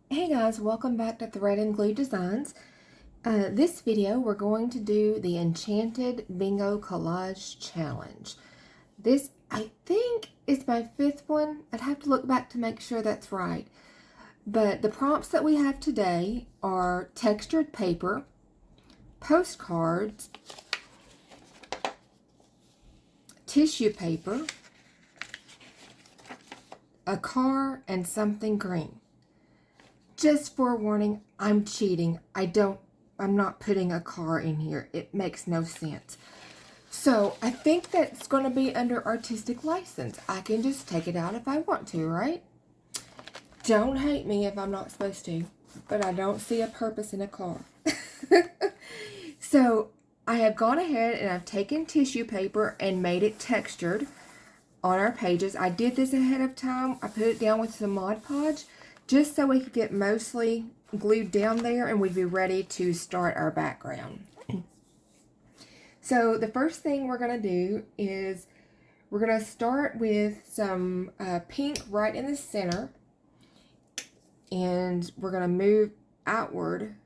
Hey guys, welcome back to Thread and Glue Designs. This video we're going to do the Enchanted Bingo Collage Challenge. This, I think, is my fifth one. I'd have to look back to make sure that's right. But the prompts that we have today are textured paper, postcards, tissue paper, a car, and something green. Just forewarning, I'm cheating. I'm not putting a car in here. It makes no sense. So I think that's going to be under artistic license. I can just take it out if I want to, right? Don't hate me if I'm not supposed to, but I don't see a purpose in a car. So I have gone ahead and I've taken tissue paper and made it textured on our pages. I did this ahead of time. I put it down with some Mod Podge just so we could get mostly glued down there and we'd be ready to start our background. So the first thing we're going to do is we're going to start with some pink right in the center, and we're going to move outward.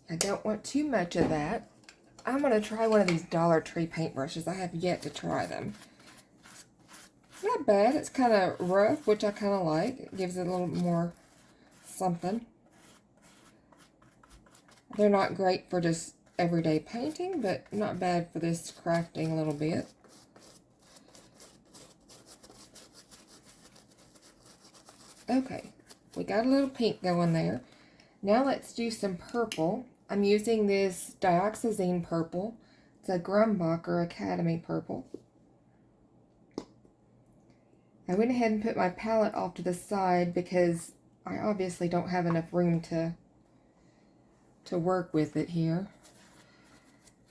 I don't want too much of that. I'm going to try one of these Dollar Tree paintbrushes. I have yet to try them. Not bad. It's kind of rough, which I kind of like. It gives it a little more something. They're not great for just everyday painting, but not bad for this crafting a little bit. Okay, we got a little pink going there. Now let's do some purple. I'm using this dioxazine purple. It's a Grumbacher Academy purple. I went ahead and put my palette off to the side because I obviously don't have enough room to work with it here.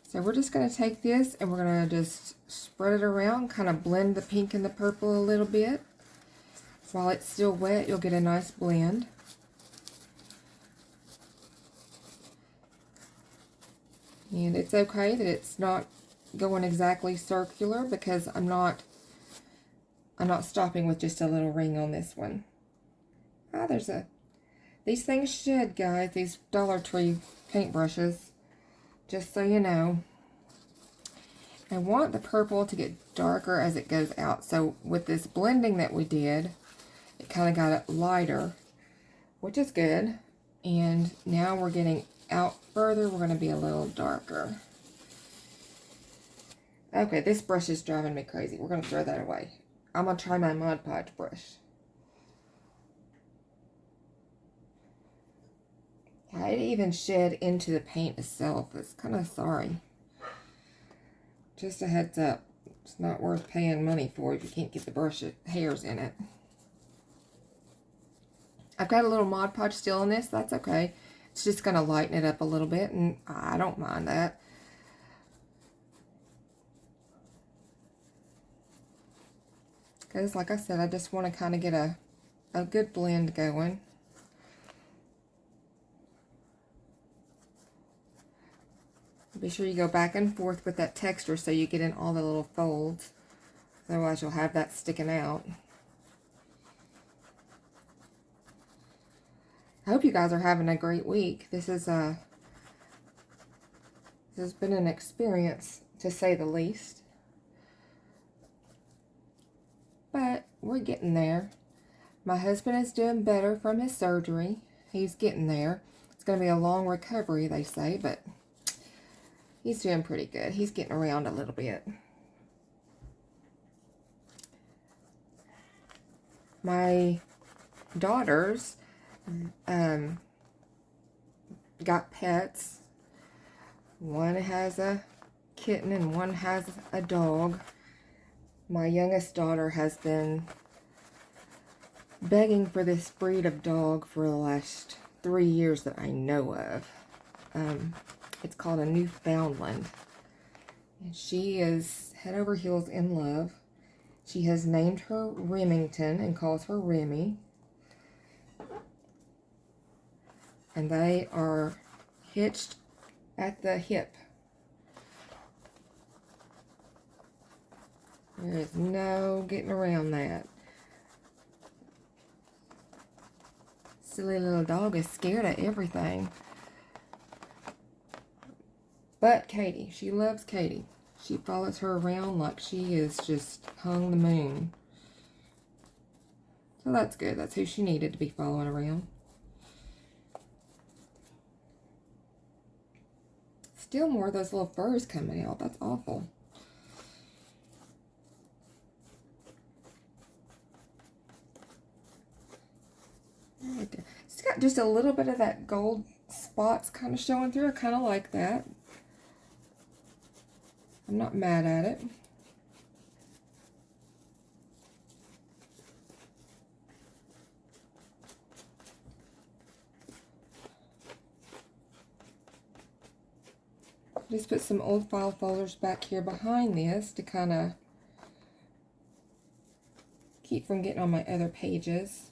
So we're just going to take this and we're going to just spread it around, kind of blend the pink and the purple a little bit. While it's still wet, you'll get a nice blend. And it's okay that it's not going exactly circular because I'm not stopping with just a little ring on this one. Ah, these things shed, guys, these Dollar Tree paintbrushes, just so you know. I want the purple to get darker as it goes out. So with this blending that we did, it kind of got it lighter, which is good. And now we're getting out further. We're going to be a little darker. Okay, this brush is driving me crazy. We're going to throw that away. I'm going to try my Mod Podge brush. It even shed into the paint itself. It's kind of sorry. Just a heads up. It's not worth paying money for if you can't get the brush hairs in it. I've got a little Mod Podge still in this. That's okay. It's just going to lighten it up a little bit, and I don't mind that. Because, like I said, I just want to kind of get a good blend going. Be sure you go back and forth with that texture so you get in all the little folds. Otherwise, you'll have that sticking out. I hope you guys are having a great week. This has been an experience, to say the least. But we're getting there. My husband is doing better from his surgery. He's getting there. It's going to be a long recovery, they say, but he's doing pretty good. He's getting around a little bit. My daughters got pets. One has a kitten and one has a dog. My youngest daughter has been begging for this breed of dog for the last 3 years that I know of. It's called a Newfoundland. And she is head over heels in love. She has named her Remington and calls her Remy. And they are hitched at the hip. There is no getting around that. Silly little dog is scared of everything. But Katie, she loves Katie. She follows her around like she is just hung the moon. So that's good. That's who she needed to be following around. Still more of those little furs coming out. That's awful. Right there. It's got just a little bit of that gold spots kind of showing through. I kind of like that. I'm not mad at it. Just put some old file folders back here behind this to kind of keep from getting on my other pages.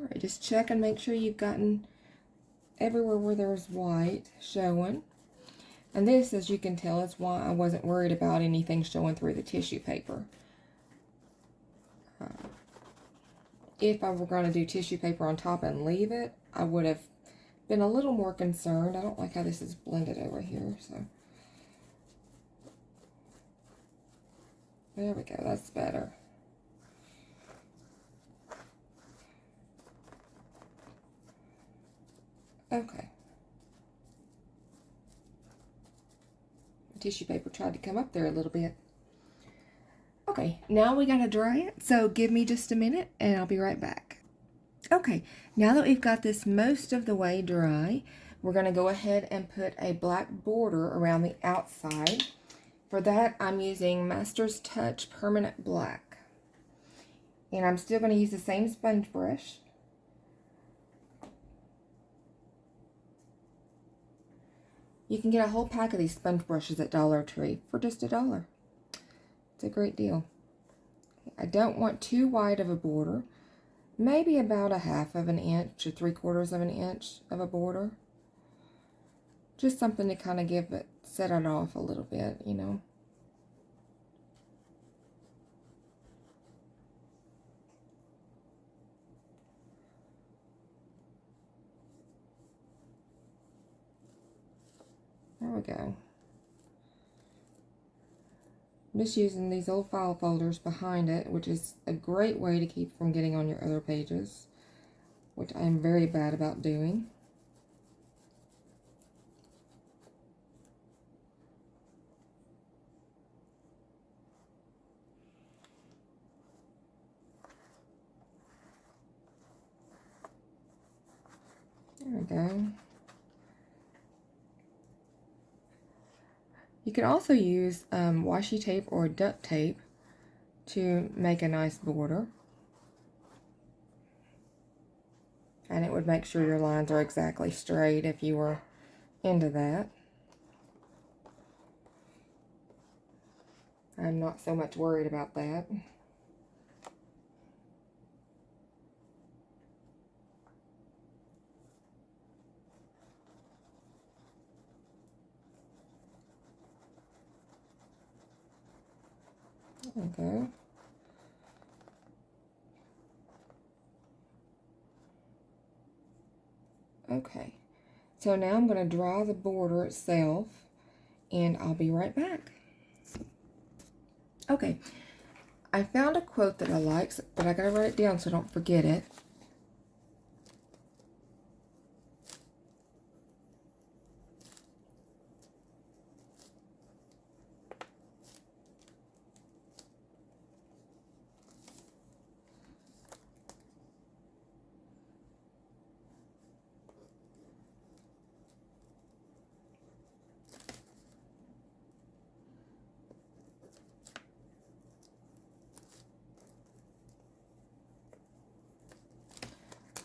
Alright, just check and make sure you've gotten everywhere where there's white showing. And this, as you can tell, is why I wasn't worried about anything showing through the tissue paper. If I were going to do tissue paper on top and leave it, I would have been a little more concerned. I don't like how this is blended over here, so. There we go, that's better. Okay. The tissue paper tried to come up there a little bit. Okay, now we gotta dry it, so give me just a minute and I'll be right back. Okay, now that we've got this most of the way dry, we're going to go ahead and put a black border around the outside. For that, I'm using Master's Touch Permanent Black. And I'm still going to use the same sponge brush. You can get a whole pack of these sponge brushes at Dollar Tree for just $1. It's a great deal. I don't want too wide of a border. Maybe about 1/2 of an inch or 3/4 of an inch of a border. Just something to kind of set it off a little bit, you know. There we go. I'm just using these old file folders behind it, which is a great way to keep from getting on your other pages, which I am very bad about doing. There we go. You can also use washi tape or duct tape to make a nice border. And it would make sure your lines are exactly straight if you were into that. I'm not so much worried about that. There we go. Okay, so now I'm going to draw the border itself, and I'll be right back. Okay, I found a quote that I like, but I got to write it down so I don't forget it.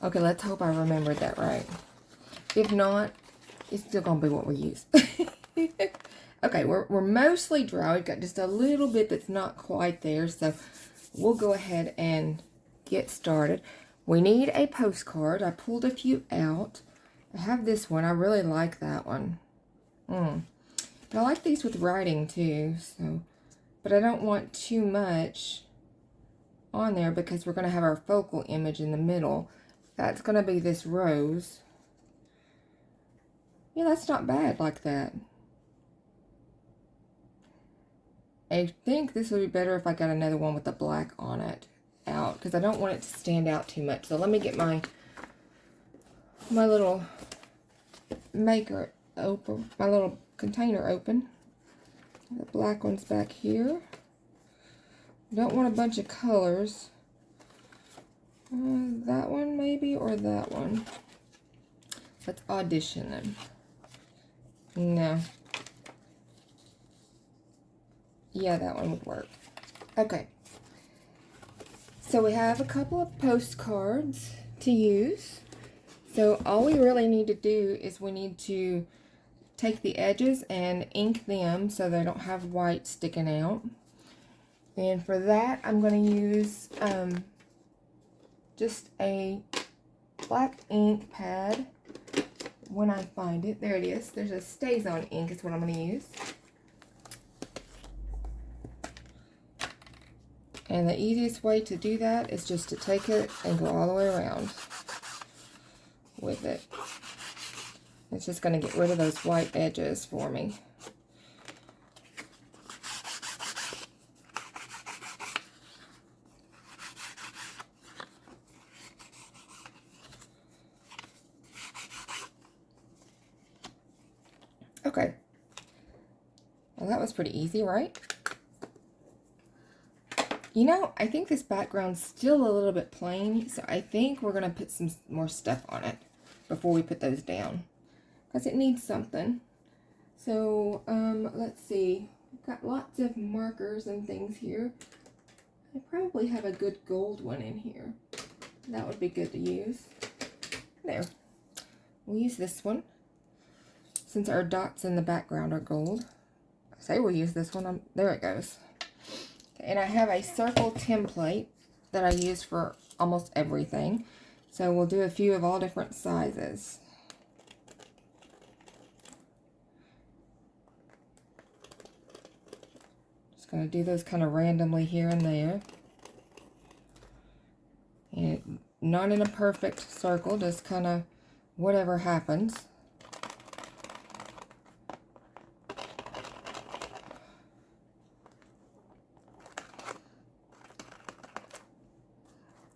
Okay, let's hope I remembered that right. If not, it's still going to be what we use. Okay, we're mostly dry. We've got just a little bit that's not quite there, so we'll go ahead and get started. We need a postcard. I pulled a few out. I have this one. I really like that one. But I like these with writing too, so, but I don't want too much on there because we're going to have our focal image in the middle. That's going to be this rose. Yeah, that's not bad like that. I think this would be better if I got another one with the black on it out, because I don't want it to stand out too much. So let me get my little maker open, my little container open. The black one's back here. Don't want a bunch of colors. That one maybe, or that one. Let's audition them. No. Yeah, that one would work. Okay. So we have a couple of postcards to use. So all we really need to do is we need to take the edges and ink them so they don't have white sticking out. And for that, I'm going to use just a black ink pad when I find it. There it is. There's a Stays On ink is what I'm going to use. And the easiest way to do that is just to take it and go all the way around with it. It's just going to get rid of those white edges for me. Okay. Well, that was pretty easy, right? You know, I think this background's still a little bit plain, so I think we're going to put some more stuff on it before we put those down, because it needs something. So, let's see. I've got lots of markers and things here. I probably have a good gold one in here. That would be good to use. There. We'll use this one, since our dots in the background are gold. I say we'll use this one. There it goes. And I have a circle template that I use for almost everything. So we'll do a few of all different sizes. Just going to do those kind of randomly here and there. And not in a perfect circle, just kind of whatever happens.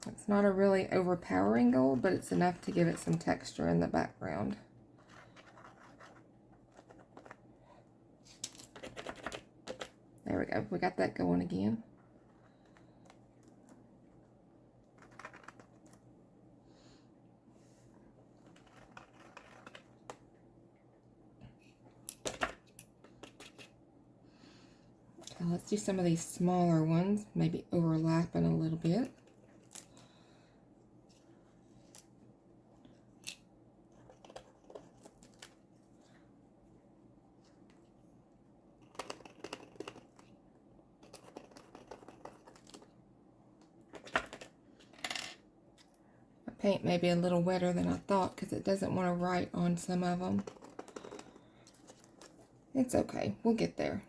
It's not a really overpowering gold, but it's enough to give it some texture in the background. There we go. We got that going again. Now let's do some of these smaller ones, maybe overlapping a little bit. Paint may be a little wetter than I thought because it doesn't want to write on some of them. It's okay. We'll get there.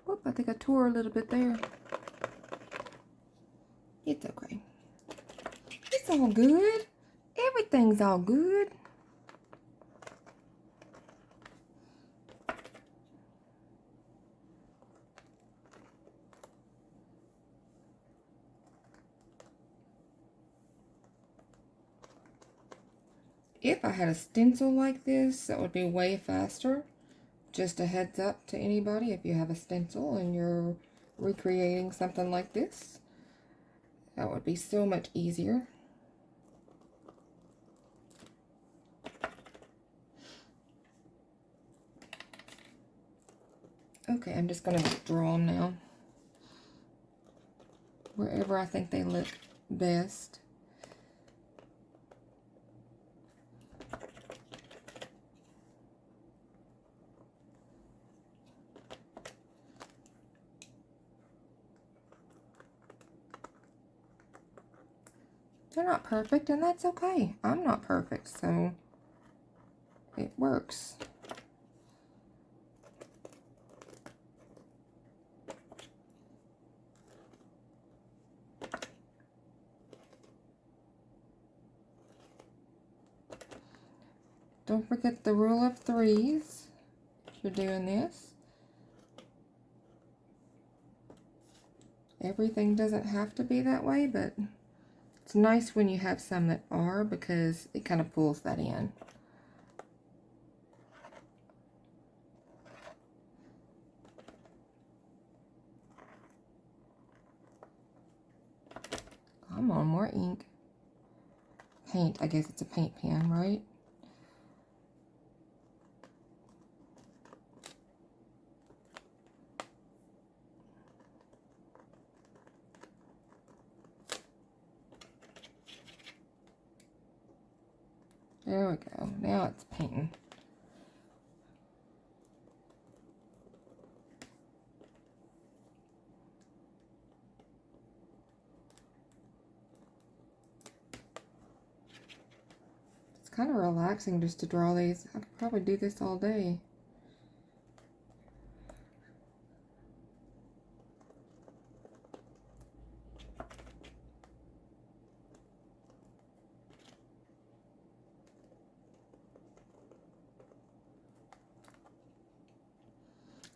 Whoop, I think I tore a little bit there. It's okay. It's all good. Everything's all good. If I had a stencil like this, that would be way faster. Just a heads up to anybody, if you have a stencil and you're recreating something like this, that would be so much easier. Okay, I'm just going to draw them now, wherever I think they look best. They're not perfect, and that's okay. I'm not perfect, so it works. Don't forget the rule of threes if you're doing this. Everything doesn't have to be that way, but it's nice when you have some that are, because it kind of pulls that in. Come on, more ink. Paint, I guess it's a paint pen, right? There we go. Now it's painting. It's kind of relaxing just to draw these. I could probably do this all day.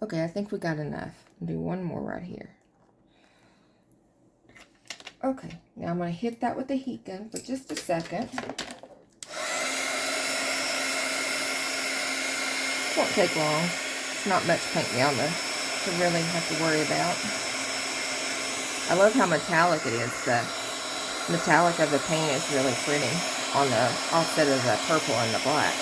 Okay, I think we got enough. I'll do one more right here. Okay, now I'm going to hit that with the heat gun for just a second. Won't take long. It's not much paint down to really have to worry about. I love how metallic it is. The metallic of the paint is really pretty on the offset of the purple and the black.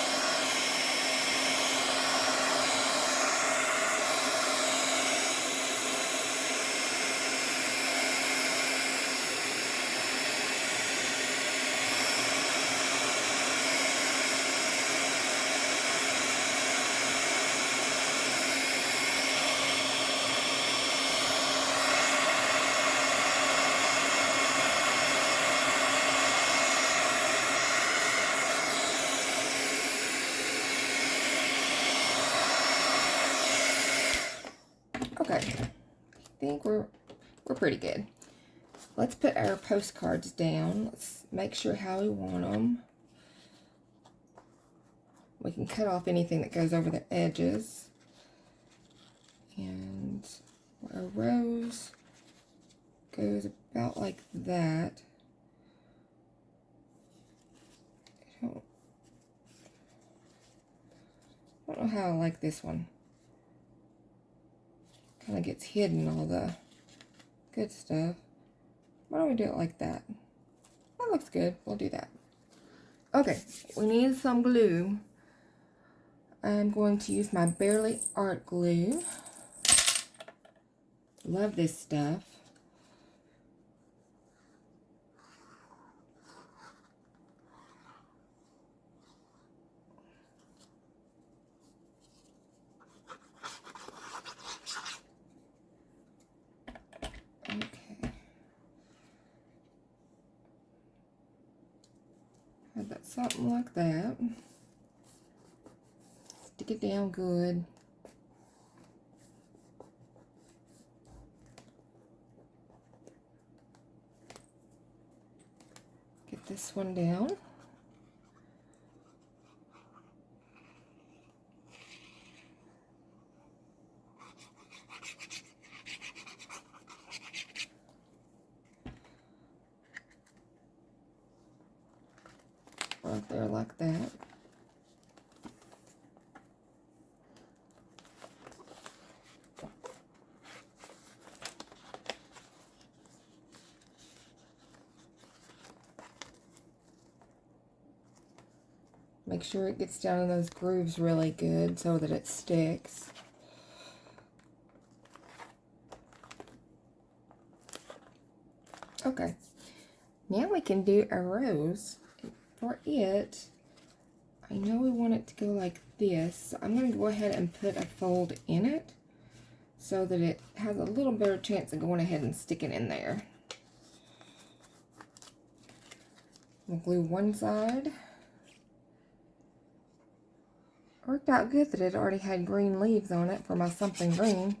Okay, I think we're pretty good. Let's put our postcards down. Let's make sure how we want them. We can cut off anything that goes over the edges. And our rose goes about like that. I don't know how I like this one. Kind of gets hidden, all the good stuff. Why don't we do it like that? That looks good. We'll do that. Okay, we need some glue. I'm going to use my Barely Art glue. Love this stuff. About something like that. Stick it down good. Get this one down. Right there like that. Make sure it gets down in those grooves really good so that it sticks. Okay, now we can do a rose. For it, I know we want it to go like this, so I'm going to go ahead and put a fold in it so that it has a little better chance of going ahead and sticking in there. We'll glue one side. Worked out good that it already had green leaves on it for my something green.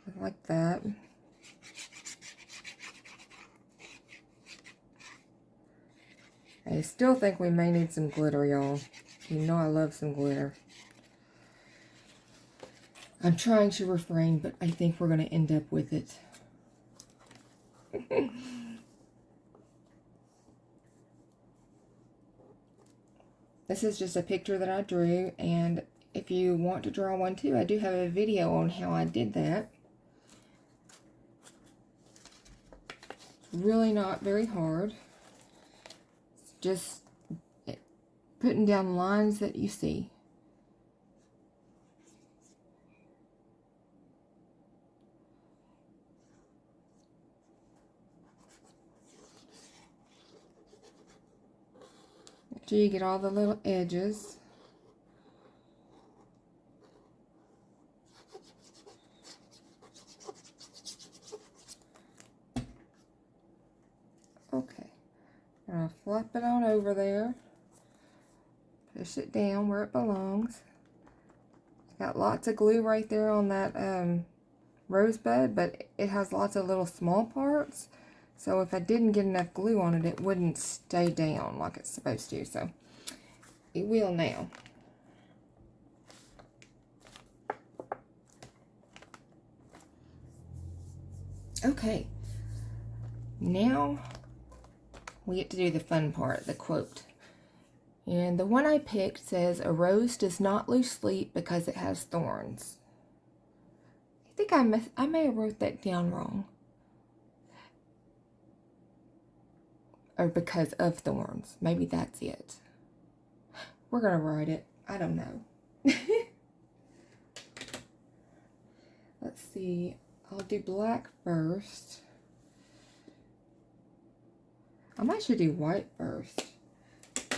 I like that. I still think we may need some glitter, y'all. You know I love some glitter. I'm trying to refrain, but I think we're going to end up with it. This is just a picture that I drew, and if you want to draw one too, I do have a video on how I did that. It's really not very hard. It's just putting down lines that you see. So you get all the little edges. Okay, I'll flop it on over there. Push it down where it belongs. It's got lots of glue right there on that rosebud, but it has lots of little small parts. So if I didn't get enough glue on it, it wouldn't stay down like it's supposed to. So it will now. Okay, now we get to do the fun part, the quote. And the one I picked says, "A rose does not lose sleep because it has thorns." I think I may have wrote that down wrong. Or because of thorns. Maybe that's it. We're going to write it. I don't know. Let's see. I'll do black first. I might should do white first.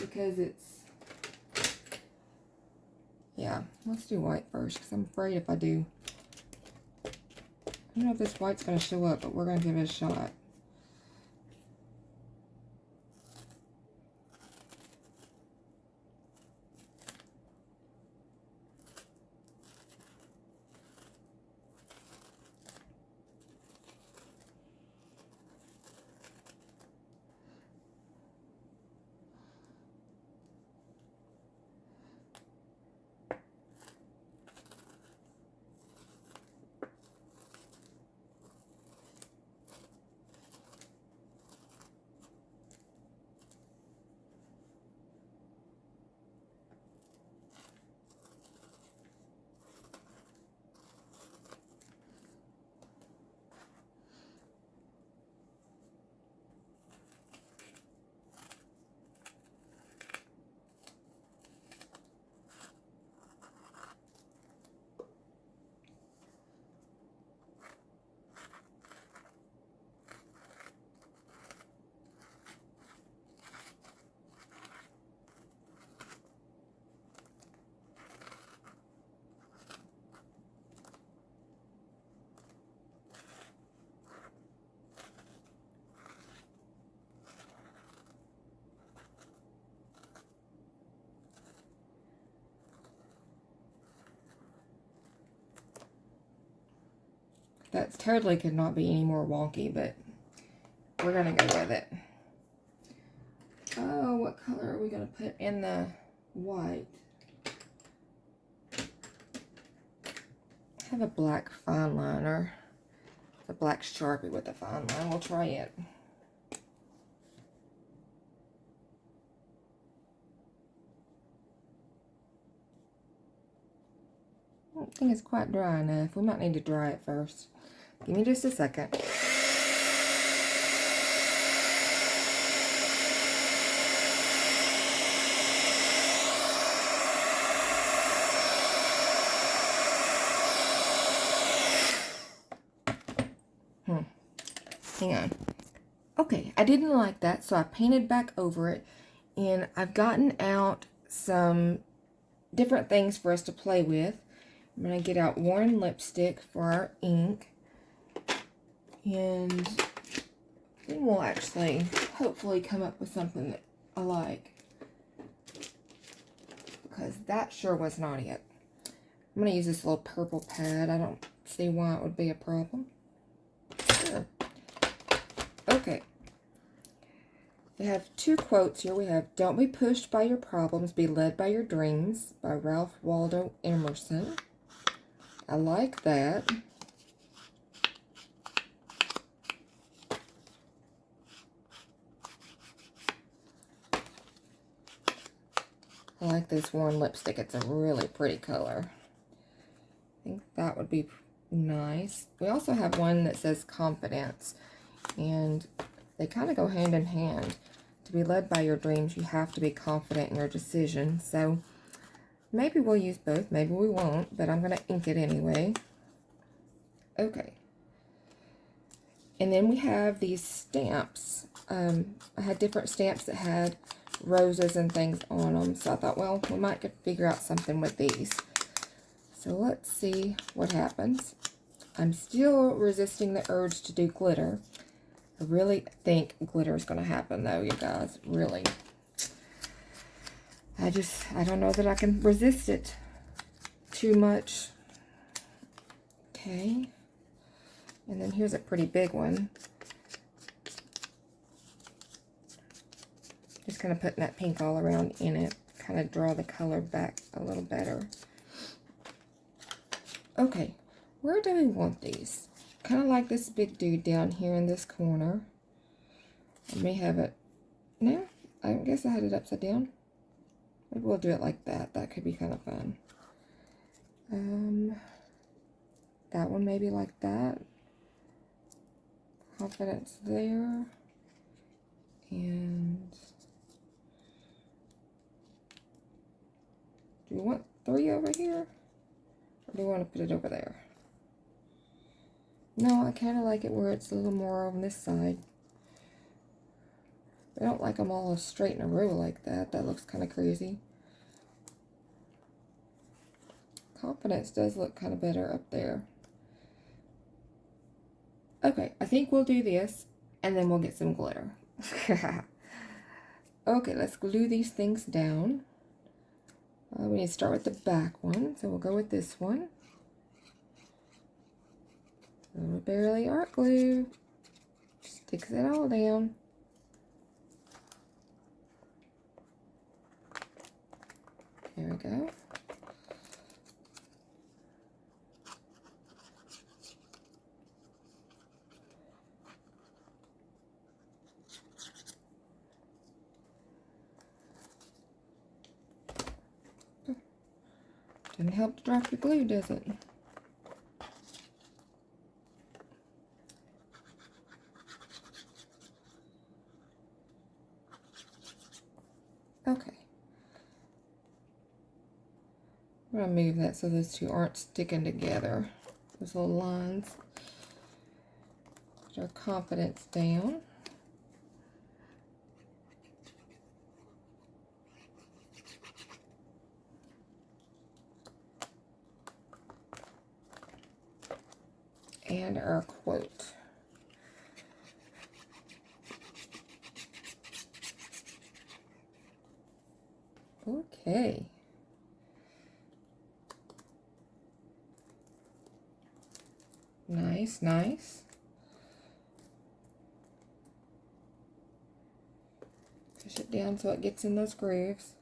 Because it's... Yeah, let's do white first. Because I'm afraid if I do... I don't know if this white's going to show up, but we're going to give it a shot. That totally could not be any more wonky, but we're going to go with it. Oh, what color are we going to put in the white? I have a black fine liner. It's a black Sharpie with a fine line. We'll try it. I don't think it's quite dry enough. We might need to dry it first. Give me just a second. Hang on. Okay, I didn't like that, so I painted back over it, and I've gotten out some different things for us to play with. I'm going to get out worn lipstick for our ink, and then we'll actually hopefully come up with something that I like. because that sure was not it. I'm going to use this little purple pad. I don't see why it would be a problem. Sure. Okay. We have two quotes here. We have, "Don't be pushed by your problems, be led by your dreams," by Ralph Waldo Emerson. I like that. I like this warm lipstick. It's a really pretty color. I think that would be nice. We also have one that says confidence, and they kind of go hand in hand. To be led by your dreams, you have to be confident in your decision. So maybe we'll use both, maybe we won't, but I'm going to ink it anyway. Okay. And then we have these stamps. I had different stamps that had roses and things on them, so I thought, well, we might could figure out something with these. So let's see what happens. I'm still resisting the urge to do glitter. I really think glitter is going to happen, though, you guys. Really. I don't know that I can resist it too much. Okay. And then here's a pretty big one. Just kind of putting that pink all around in it. Kind of draw the color back a little better. Okay. Where do we want these? Kind of like this big dude down here in this corner. I may have it. No, I guess I had it upside down. Maybe we'll do it like that. That could be kind of fun. That one maybe like that. Confidence there. And do we want 3 over here? Or do we want to put it over there? No, I kind of like it where it's a little more on this side. I don't like them all straight in a row like that. That looks kind of crazy. Confidence does look kind of better up there. Okay, I think we'll do this, and then we'll get some glitter. Okay, let's glue these things down. We need to start with the back one, so we'll go with this one. Little barely art glue. Sticks it all down. There we go. Doesn't help to drop your glue, does it? Okay. I'm going to move that so those two aren't sticking together. Those little lines. Put our confidence down. And our quote. Okay. Nice, nice. Push it down so it gets in those grooves.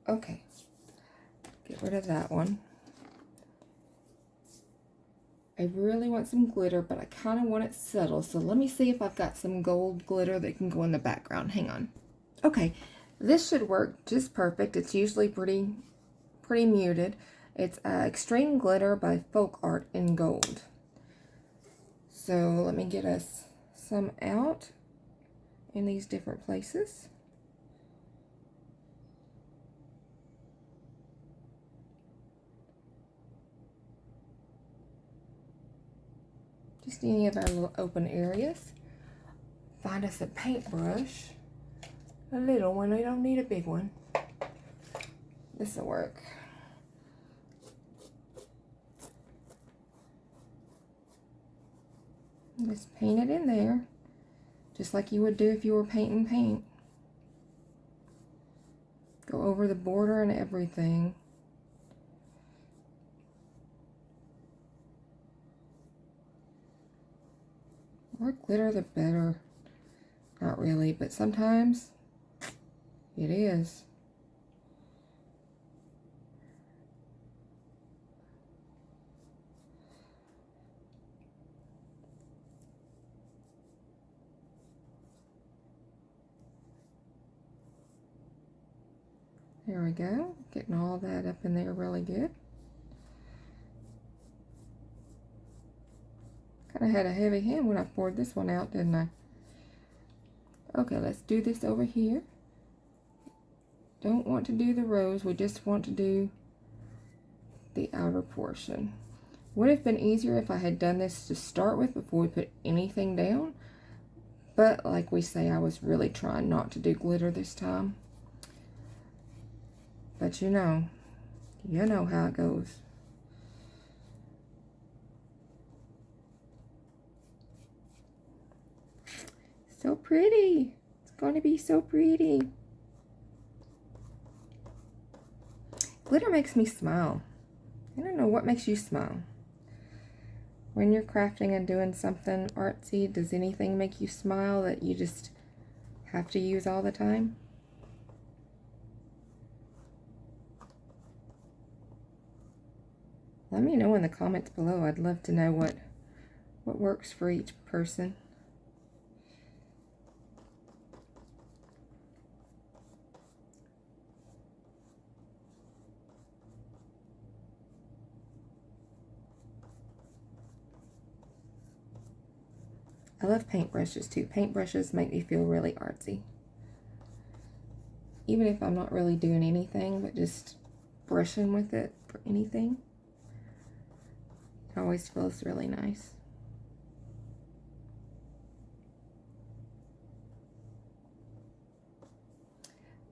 Okay. Get rid of that one. I really want some glitter, but I kind of want it subtle. So let me see if I've got some gold glitter that can go in the background. Hang on. Okay, this should work just perfect. It's usually pretty muted. It's Extreme Glitter by Folk Art in Gold. So let me get us some out in these different places. Just any of our little open areas. Find us a paintbrush. A little one, we don't need a big one. This will work. Just paint it in there. just like you would do if you were painting paint. Go over the border and everything. More glitter the better. Not really, but sometimes it is. There we go. Getting all that up in there really good. Kind of had a heavy hand when I poured this one out, didn't I? Okay, let's do this over here. Don't want to do the rose, we just want to do the outer portion. Would have been easier if I had done this to start with before we put anything down. But like we say, I was really trying not to do glitter this time. But you know how it goes. So pretty. It's going to be so pretty. Glitter makes me smile. I don't know what makes you smile. When you're crafting and doing something artsy, does anything make you smile that you just have to use all the time? Let me know in the comments below. I'd love to know what works for each person. I love paintbrushes too. Paintbrushes make me feel really artsy. Even if I'm not really doing anything, but just brushing with it for anything. It always feels really nice.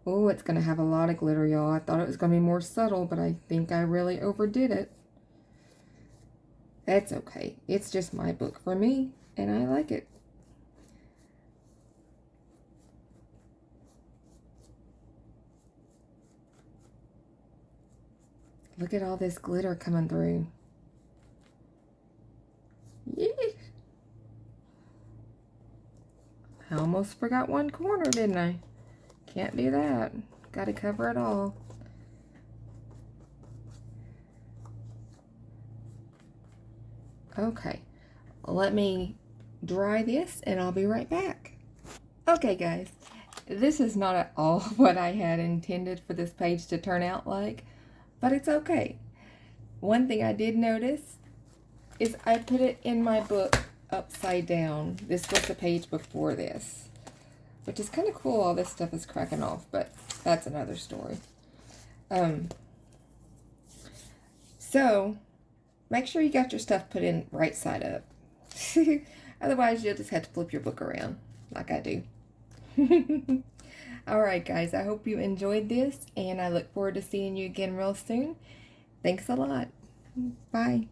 Oh, it's going to have a lot of glitter, y'all. I thought it was going to be more subtle, but I think I really overdid it. That's okay. It's just my book for me, and I like it. Look at all this glitter coming through. Yeah. I almost forgot one corner, didn't I? Can't do that. Got to cover it all. Okay, let me dry this and I'll be right back. Okay guys, this is not at all what I had intended for this page to turn out like, but it's okay. One thing I did notice is I put it in my book upside down. This was the page before this, which is kind of cool. All this stuff is cracking off, but that's another story. So make sure you got your stuff put in right side up. Otherwise, you'll just have to flip your book around like I do. Alright guys, I hope you enjoyed this, and I look forward to seeing you again real soon. Thanks a lot. Bye.